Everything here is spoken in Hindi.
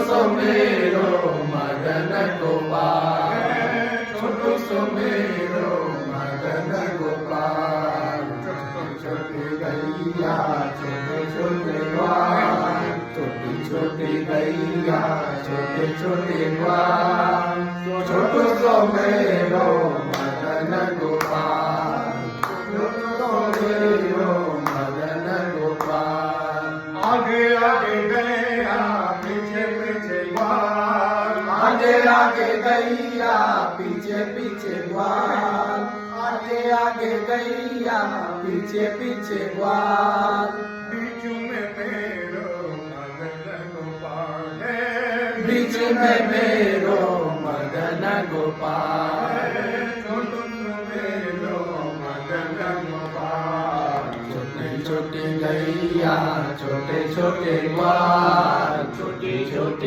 सो मेरो मदन गोपाल, छोटू सो मेरो मदन गोपाल। छोटी छोटी गैया छोटे छोटे ग्वाल, छोटी छोटी गैया छोटे छोटे ग्वाल। छोटू सो मेरो मदन गोपाल, छोटू सो मेरो मदन गोपाल। आगे आगे गैया पीछे पीछे ग्वाल, आगे आगे गैया पीछे पीछे ग्वाल, आगे आगे गैया पीछे पीछे ग्वाल। बीच में मेरो मदन गोपाल है, बीच में मेरो मदन गोपाल। छोटू सो मेरो मदन गोपाल। छोटी छोटी गैया छोटे छोटे ग्वाल, छोटी छोटी